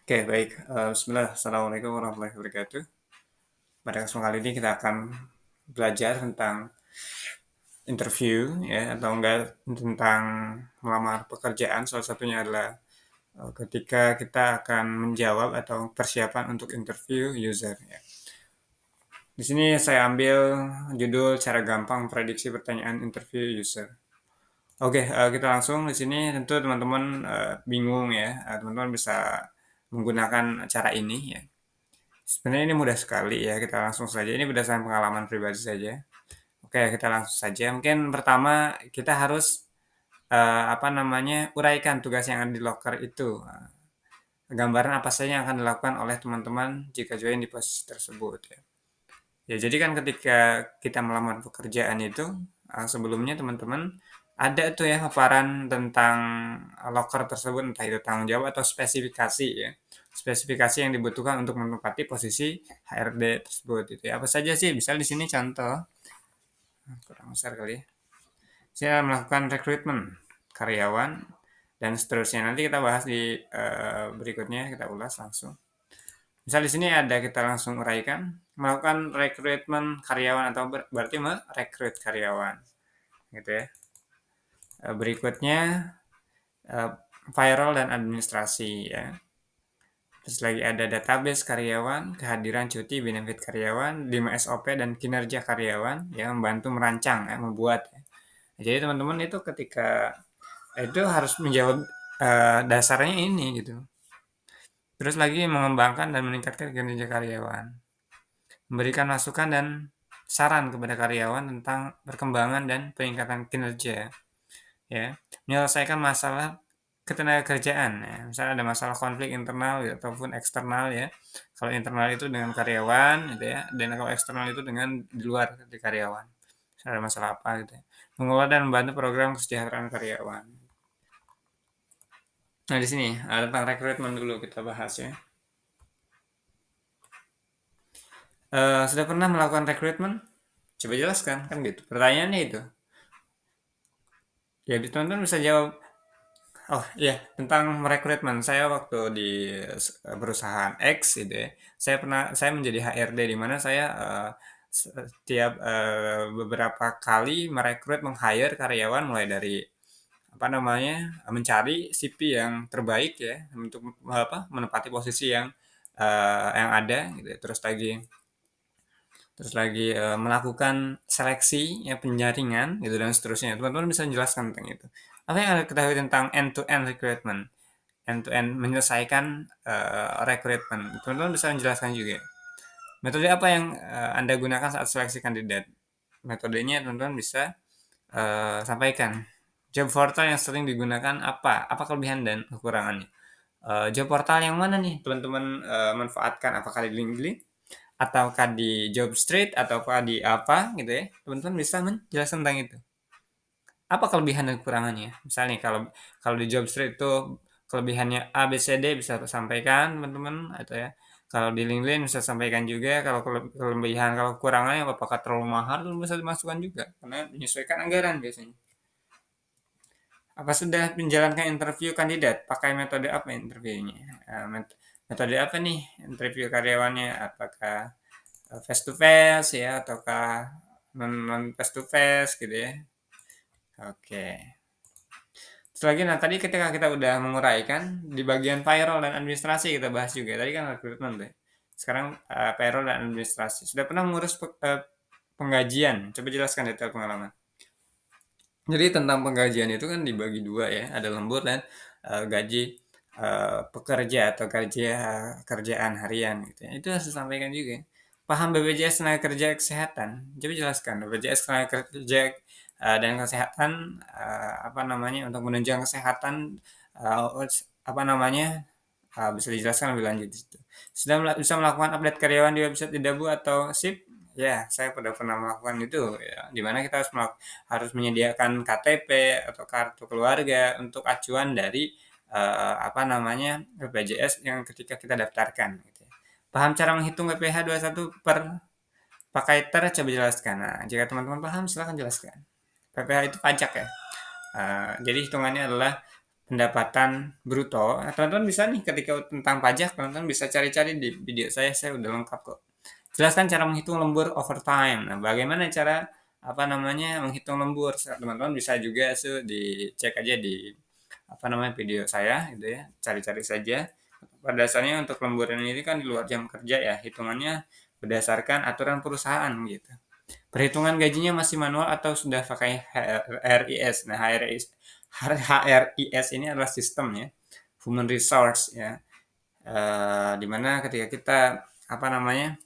Oke, baik. Bismillah. Assalamualaikum warahmatullahi wabarakatuh. Pada kesempatan kali ini kita akan belajar tentang interview, ya, atau enggak tentang melamar pekerjaan. Salah satunya adalah ketika kita akan menjawab atau persiapan untuk interview user. Ya. Di sini saya ambil judul cara gampang prediksi pertanyaan interview user. Oke, kita langsung di sini tentu teman-teman bingung ya. Teman-teman bisa menggunakan cara ini ya. Sebenarnya ini mudah sekali ya, kita langsung saja. Ini berdasarkan pengalaman pribadi saja. Oke, kita langsung saja. Mungkin pertama kita harus uraikan tugas yang ada di loker itu. Gambaran apa saja yang akan dilakukan oleh teman-teman jika join di posisi tersebut ya. Ya, jadi kan ketika kita melamar pekerjaan itu sebelumnya teman-teman ada tuh ya paparan tentang loker tersebut, entah itu tanggung jawab atau spesifikasi ya. Spesifikasi yang dibutuhkan untuk menempati posisi HRD tersebut itu ya. Apa saja sih? Misal di sini contoh kurang besar kali ya. Saya melakukan rekrutmen karyawan dan seterusnya. Nanti kita bahas di berikutnya, kita ulas langsung. Misal di sini ada kita langsung uraikan melakukan rekrutmen karyawan atau berarti merekrut karyawan gitu ya. Berikutnya eh, payroll dan administrasi ya. Terus lagi ada database karyawan, kehadiran cuti, benefit karyawan, 5 SOP dan kinerja karyawan ya, membantu merancang ya, membuat ya. Jadi teman-teman itu ketika itu harus menjawab dasarnya ini gitu. Terus lagi mengembangkan dan meningkatkan kinerja karyawan. Memberikan masukan dan saran kepada karyawan tentang perkembangan dan peningkatan kinerja ya. Menyelesaikan masalah ketenagakerjaan ya. Misalnya ada masalah konflik internal ya, ataupun eksternal ya. Kalau internal itu dengan karyawan gitu ya, dan kalau eksternal itu dengan di luar dari karyawan. Misalnya ada masalah apa gitu ya. Mengelola dan membantu program kesejahteraan karyawan. Nah, di sini tentang rekrutmen dulu kita bahas ya. Sudah pernah melakukan rekrutmen? Coba jelaskan kan gitu. Pertanyaannya itu. Ya, teman-teman bisa jawab. Oh iya, tentang merekrutmen. Saya waktu di perusahaan X gitu ya, saya menjadi HRD di mana saya setiap beberapa kali merekrut, meng-hire karyawan mulai dari apa namanya, mencari CV yang terbaik ya untuk menempati posisi yang ada gitu ya. Terus lagi melakukan seleksi ya, penjaringan gitu dan seterusnya. Teman-teman bisa menjelaskan tentang itu. Apa yang Anda ketahui tentang end to end recruitment? End to end menyelesaikan rekrutmen. Teman-teman bisa menjelaskan juga. Metode apa yang Anda gunakan saat seleksi kandidat? Metodenya teman-teman bisa sampaikan. Job portal yang sering digunakan apa? Apa kelebihan dan kekurangannya? Job portal yang mana nih teman-teman manfaatkan? Apakah di LinkedIn? Ataukah di Jobstreet? Ataukah di apa gitu ya? Teman-teman bisa menjelaskan tentang itu. Apa kelebihan dan kekurangannya? Misalnya kalau kalau di Jobstreet itu kelebihannya A, B, C, D bisa sampaikan teman-teman atau ya. Kalau di LinkedIn bisa sampaikan juga. Kalau kelebihan, kalau kekurangannya apakah terlalu mahal itu bisa dimasukkan juga karena menyesuaikan anggaran biasanya. Apa sudah menjalankan interview kandidat? Pakai metode apa interviewnya? Metode apa nih interview karyawannya? Apakah face to face ya ataukah non face to face gitu ya? Oke. Selagi nah tadi ketika kita udah menguraikan di bagian payroll dan administrasi kita bahas juga. Tadi kan rekrutmen tuh. Sekarang payroll dan administrasi. Sudah pernah mengurus penggajian? Coba jelaskan detail pengalaman. Jadi tentang penggajian itu kan dibagi dua ya, ada lembur dan gaji pekerja atau gaji kerjaan harian gitu ya. Itu harus disampaikan juga. Paham BPJS tenaga kerja kesehatan? Coba jelaskan BPJS tenaga kerja dan kesehatan apa namanya untuk menunjang kesehatan apa namanya bisa dijelaskan lebih lanjut di situ. Sudah bisa melakukan update karyawan di website Idabu atau SIP? Ya, saya pernah melakukan itu ya. Di mana kita harus menyediakan KTP atau kartu keluarga untuk acuan dari apa namanya BPJS yang ketika kita daftarkan gitu ya. Paham cara menghitung PPh 21 per pakai ter? Coba jelaskan. Nah, jika teman-teman paham silahkan jelaskan. PPh itu pajak ya. Jadi hitungannya adalah pendapatan bruto. Nah, teman-teman bisa nih ketika tentang pajak, teman-teman bisa cari-cari di video saya udah lengkap kok. Jelaskan cara menghitung lembur overtime. Nah, bagaimana cara apa namanya menghitung lembur? Teman-teman bisa juga dicek aja di apa namanya video saya gitu ya. Cari-cari saja. Pada dasarnya untuk lemburan ini kan di luar jam kerja ya, hitungannya berdasarkan aturan perusahaan gitu. Perhitungan gajinya masih manual atau sudah pakai HRIS? Nah, HRIS ini adalah sistem ya, human resource ya, di mana ketika kita apa namanya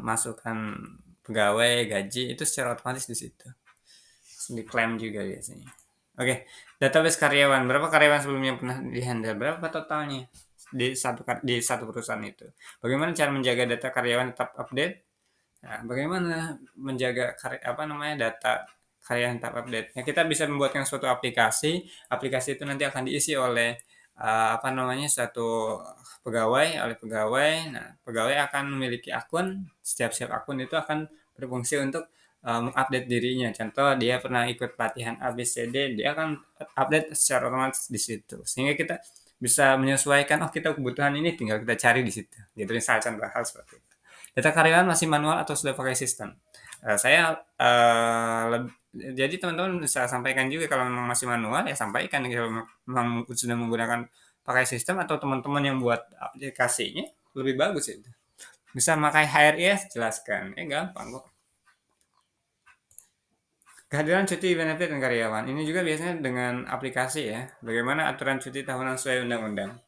masukkan pegawai gaji itu secara otomatis di situ, diklaim juga biasanya. Oke, database karyawan. Berapa karyawan sebelumnya pernah dihandle? Berapa totalnya di satu perusahaan itu? Bagaimana cara menjaga data karyawan tetap update? Nah, bagaimana menjaga apa namanya data karyawan tetap update? Ya, kita bisa membuatkan suatu aplikasi. Aplikasi itu nanti akan diisi oleh apa namanya satu pegawai. Nah, pegawai akan memiliki akun. Setiap akun itu akan berfungsi untuk mengupdate dirinya. Contoh dia pernah ikut pelatihan ABCD, dia akan update secara otomatis di situ. Sehingga kita bisa menyesuaikan, oh kita kebutuhan ini tinggal kita cari di situ. Gitu misalnya contoh hal seperti itu. Data karyawan masih manual atau sudah pakai sistem? Saya jadi teman-teman bisa sampaikan juga kalau memang masih manual ya sampaikan kalau memang sudah menggunakan pakai sistem atau teman-teman yang buat aplikasinya lebih bagus itu. Bisa pakai HRIS jelaskan. Gampang kok. Kehadiran cuti benefit dan karyawan. Ini juga biasanya dengan aplikasi ya. Bagaimana aturan cuti tahunan sesuai undang-undang.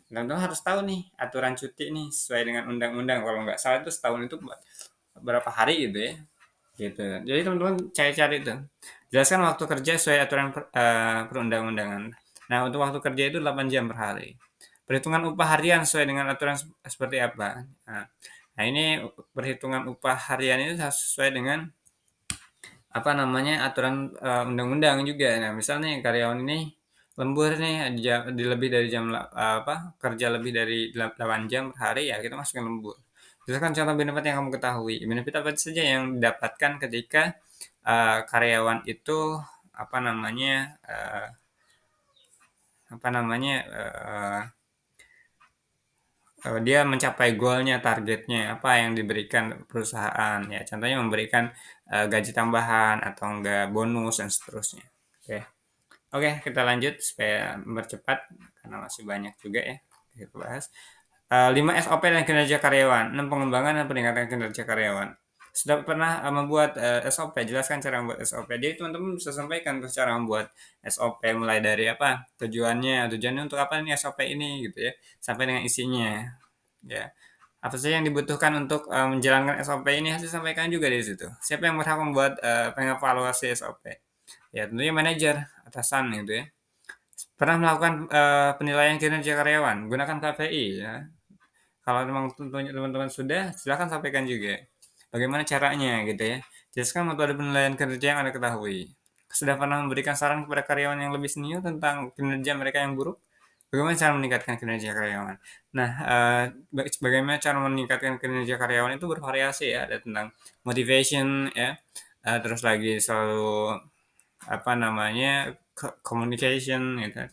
Teman-teman harus tahu nih aturan cuti nih sesuai dengan undang-undang. Kalau nggak salah itu setahun itu berapa hari gitu ya. Gitu. Jadi teman-teman cari-cari itu. Jelaskan waktu kerja sesuai aturan perundang-undangan. Nah, untuk waktu kerja itu 8 jam per hari. Perhitungan upah harian sesuai dengan aturan seperti apa? Nah, ini perhitungan upah harian ini sesuai dengan apa namanya aturan undang-undang juga. Nah, misalnya karyawan ini lembur nih di lebih dari apa kerja lebih dari 8 jam per hari ya kita masukin lembur. Jelaskan contoh benefit yang kamu ketahui. Benefit apa saja yang didapatkan ketika karyawan itu apa namanya apa namanya dia mencapai goalnya, targetnya, apa yang diberikan perusahaan ya. Contohnya memberikan gaji tambahan atau enggak bonus dan seterusnya. Oke. Oke, kita lanjut supaya mempercepat karena masih banyak juga ya kita bahas. 5 SOP dan kinerja karyawan, 6 pengembangan dan peningkatan kinerja karyawan. Sudah pernah membuat SOP, jelaskan cara membuat SOP. Jadi teman-teman bisa sampaikan tuh cara membuat SOP mulai dari apa tujuannya untuk apa nih SOP ini gitu ya, sampai dengan isinya ya. Apa saja yang dibutuhkan untuk menjalankan SOP ini harus disampaikan juga di situ. Siapa yang berhak membuat pengevaluasi SOP? Ya tentunya manajer, atasan gitu ya. Pernah melakukan penilaian kinerja karyawan, gunakan KPI ya. Kalau memang tentunya teman-teman sudah, silakan sampaikan juga. Bagaimana caranya gitu ya. Jelaskan metode penilaian kinerja yang Anda ketahui. Sudah pernah memberikan saran kepada karyawan yang lebih senior tentang kinerja mereka yang buruk? Bagaimana cara meningkatkan kinerja karyawan? Nah, bagaimana cara meningkatkan kinerja karyawan itu bervariasi ya. Ada tentang motivation ya, terus lagi selalu apa namanya communication gitu,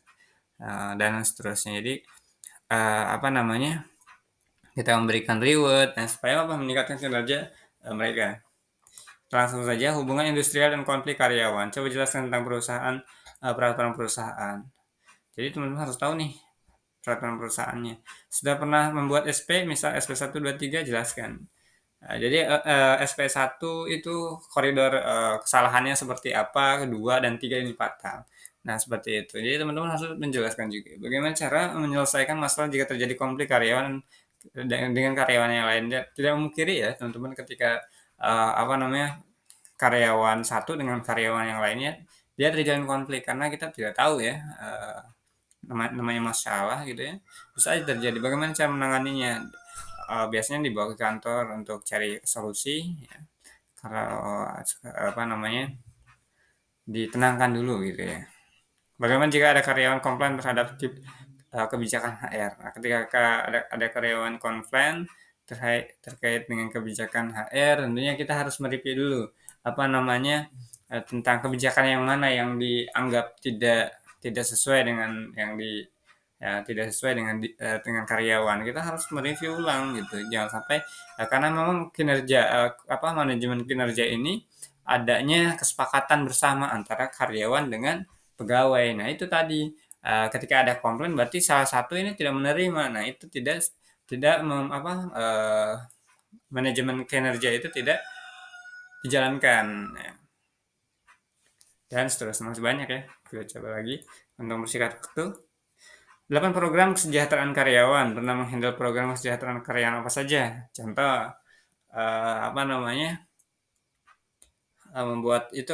dan seterusnya. Jadi apa namanya kita memberikan reward dan supaya apa meningkatkan kinerja mereka. Langsung saja hubungan industrial dan konflik karyawan. Coba jelaskan tentang perusahaan peraturan perusahaan. Jadi teman-teman harus tahu nih peraturan perusahaannya. Sudah pernah membuat SP, misal SP 1, 2, 3 jelaskan. Jadi SP1 itu koridor kesalahannya seperti apa, kedua dan tiga ini fatal. Nah, seperti itu. Jadi teman-teman harus menjelaskan juga bagaimana cara menyelesaikan masalah jika terjadi konflik karyawan dengan karyawan yang lain. Tidak memungkiri ya teman-teman ketika apa namanya karyawan satu dengan karyawan yang lainnya dia terjadi konflik karena kita tidak tahu ya namanya masalah gitu ya bisa aja terjadi. Bagaimana cara menanganinya? Biasanya dibawa ke kantor untuk cari solusi ya. Kalau apa namanya ditenangkan dulu gitu ya. Bagaimana jika ada karyawan komplain terhadap kebijakan HR? Nah, ketika ada karyawan komplain terkait dengan kebijakan HR, tentunya kita harus mereview dulu apa namanya tentang kebijakan yang mana yang dianggap tidak tidak sesuai dengan yang di ya tidak sesuai dengan karyawan, kita harus mereview ulang gitu. Jangan sampai karena memang kinerja manajemen kinerja ini adanya kesepakatan bersama antara karyawan dengan pegawai. Nah, itu tadi ketika ada komplain berarti salah satu ini tidak menerima. Nah, itu tidak tidak mem, apa manajemen kinerja itu tidak dijalankan. Nah, dan seterusnya masih banyak ya. Kita coba lagi untuk bersingkat waktu. 8 program kesejahteraan karyawan. Pernah menghandle program kesejahteraan karyawan apa saja? Contoh, apa namanya, membuat itu,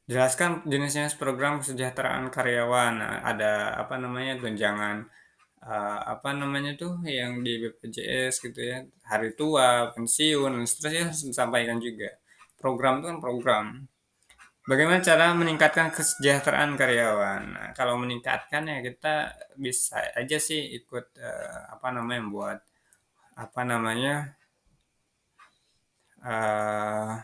jelaskan jenis-jenis program kesejahteraan karyawan. Nah, ada apa namanya, tunjangan, apa namanya tuh, yang di BPJS gitu ya, hari tua, pensiun, dan seterusnya harus disampaikan juga. Program itu kan program. Bagaimana cara meningkatkan kesejahteraan karyawan? Nah, kalau meningkatkan ya kita bisa aja sih ikut apa namanya buat apa namanya eh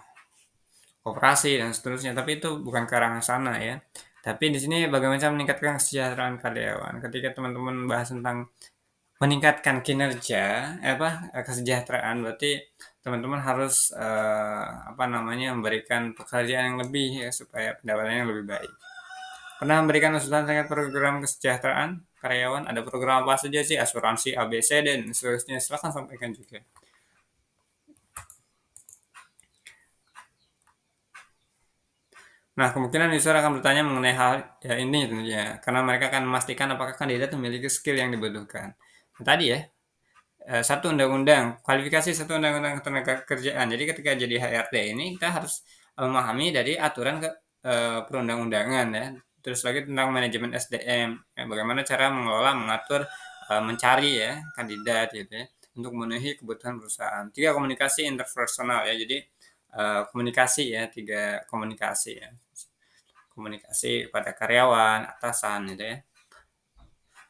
koperasi dan seterusnya. Tapi itu bukan ke arah sana ya. Tapi di sini bagaimana cara meningkatkan kesejahteraan karyawan? Ketika teman-teman bahas tentang meningkatkan kinerja, kesejahteraan, berarti teman-teman harus apa namanya memberikan pekerjaan yang lebih ya supaya pendapatannya lebih baik. Pernah memberikan masukan terkait program kesejahteraan karyawan? Ada program apa saja sih? Asuransi ABC dan seterusnya. Silahkan sampaikan juga. Nah, kemungkinan user akan bertanya mengenai hal ya ini tentunya, karena mereka akan memastikan apakah kandidat memiliki skill yang dibutuhkan. Nah, tadi ya, satu undang-undang, kualifikasi satu undang-undang ketenaga kerjaan. Jadi ketika jadi HRD ini kita harus memahami dari aturan perundang-undangan ya. Terus lagi tentang manajemen SDM, ya, bagaimana cara mengelola, mengatur, mencari ya kandidat gitu ya untuk memenuhi kebutuhan perusahaan. Tiga, komunikasi interpersonal ya. Jadi komunikasi ya, tiga komunikasi ya. Komunikasi kepada karyawan, atasan gitu ya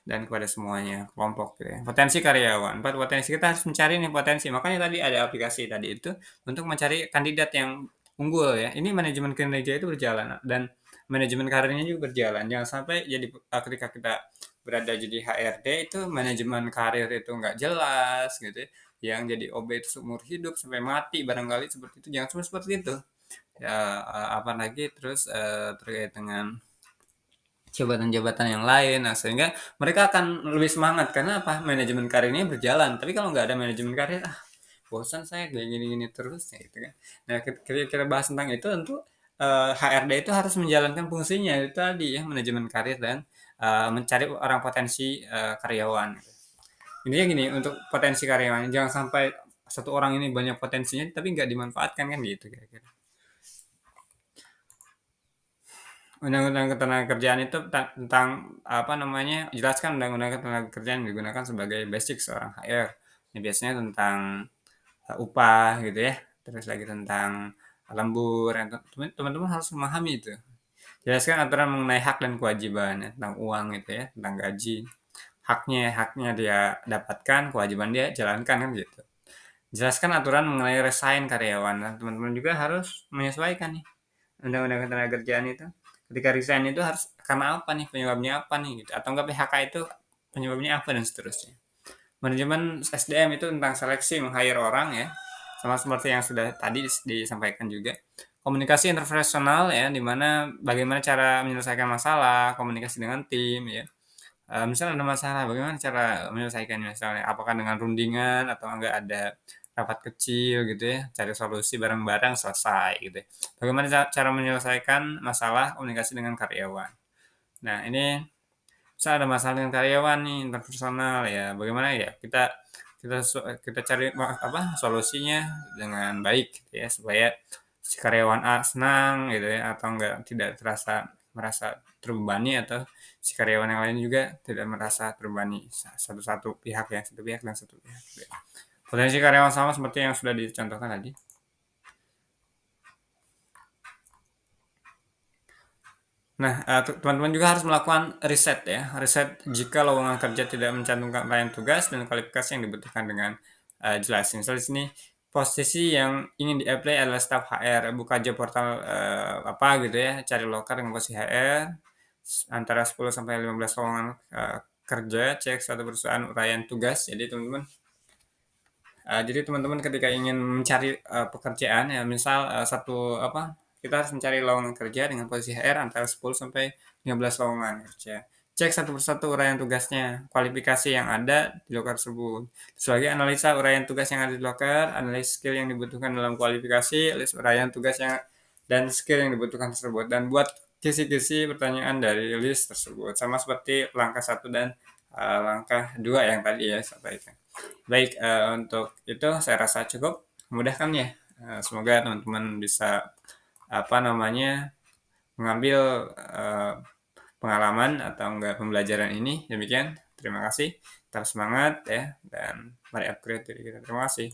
dan kepada semuanya kelompok gitu ya. Potensi karyawan, empat potensi kita harus mencari nih potensi. Makanya tadi ada aplikasi tadi itu untuk mencari kandidat yang unggul ya. Ini manajemen kinerja itu berjalan dan manajemen karirnya juga berjalan. Jangan sampai jadi ketika kita berada jadi HRD itu manajemen karir itu nggak jelas gitu ya. Yang jadi OB itu seumur hidup sampai mati barangkali seperti itu. Jangan cuma seperti itu. Ya, apalagi terus terkait dengan jabatan-jabatan yang lain. Nah, sehingga mereka akan lebih semangat karena apa? Manajemen karirnya berjalan. Tapi kalau nggak ada manajemen karir, bosan saya kayak gini-gini terus ya gitu kan. Nah, ketika kita bahas tentang itu tentu HRD itu harus menjalankan fungsinya itu tadi ya, manajemen karir dan mencari orang potensi karyawan. Intinya gini, untuk potensi karyawan jangan sampai satu orang ini banyak potensinya tapi nggak dimanfaatkan kan gitu kira-kira. Undang-undang Ketenagakerjaan itu tentang apa namanya, jelaskan Undang-Undang Ketenagakerjaan yang digunakan sebagai basic seorang HR. Ini biasanya tentang upah gitu ya, terus lagi tentang lembur. Teman-teman harus memahami itu. Jelaskan aturan mengenai hak dan kewajiban ya, tentang uang gitu ya, tentang gaji. Haknya dia dapatkan, kewajiban dia jalankan kan gitu. Jelaskan aturan mengenai resign karyawan. Nah, teman-teman juga harus menyesuaikan nih undang-undang ketenagakerjaan itu. Ketika resign itu harus karena apa nih, penyebabnya apa nih gitu. Atau enggak PHK itu penyebabnya apa dan seterusnya. Manajemen SDM itu tentang seleksi meng-hire orang ya. Sama seperti yang sudah tadi disampaikan juga. Komunikasi interpersonal ya, di mana bagaimana cara menyelesaikan masalah, komunikasi dengan tim ya. Misalnya ada masalah, bagaimana cara menyelesaikannya? Misalnya apakah dengan rundingan atau enggak ada rapat kecil gitu ya, cari solusi bareng-bareng selesai gitu ya. Bagaimana cara menyelesaikan masalah komunikasi dengan karyawan. Nah, ini misal ada masalah dengan karyawan nih interpersonal ya, bagaimana ya kita cari solusinya dengan baik gitu ya supaya si karyawan A senang gitu ya atau enggak tidak merasa terbebani atau si karyawan yang lain juga tidak merasa terbebani satu pihak ya satu pihak dan satu pihak gitu ya. Potensi karyawan sama seperti yang sudah dicontohkan tadi. Nah, teman-teman juga harus melakukan riset ya. Riset jika lowongan kerja tidak mencantumkan rangkaian tugas dan kualifikasi yang dibutuhkan dengan jelas. Misalnya di sini posisi yang ingin di-apply adalah staf HR, buka job portal, apa gitu ya, cari loker dengan posisi HR, antara 10 sampai 15 lowongan, kerja, cek suatu perusahaan uraian tugas. Jadi teman-teman ketika ingin mencari, pekerjaan ya misal, satu apa, kita harus mencari lowongan kerja dengan posisi HR antara 10 sampai 15 lowongan kerja. Cek satu persatu uraian tugasnya, kualifikasi yang ada di loker tersebut. Terus lagi analisa uraian tugas yang ada di loker, analis skill yang dibutuhkan dalam kualifikasi, list uraian tugas yang dan skill yang dibutuhkan tersebut, dan buat kisi-kisi pertanyaan dari list tersebut, sama seperti langkah satu dan, langkah 2 yang tadi ya, sampaikan. Baik, untuk itu saya rasa cukup, mudah kan ya? Semoga teman-teman bisa, apa namanya, mengambil, pengalaman atau enggak pembelajaran ini. Demikian, terima kasih, tetap semangat ya, dan mari upgrade diri kita. Terima kasih.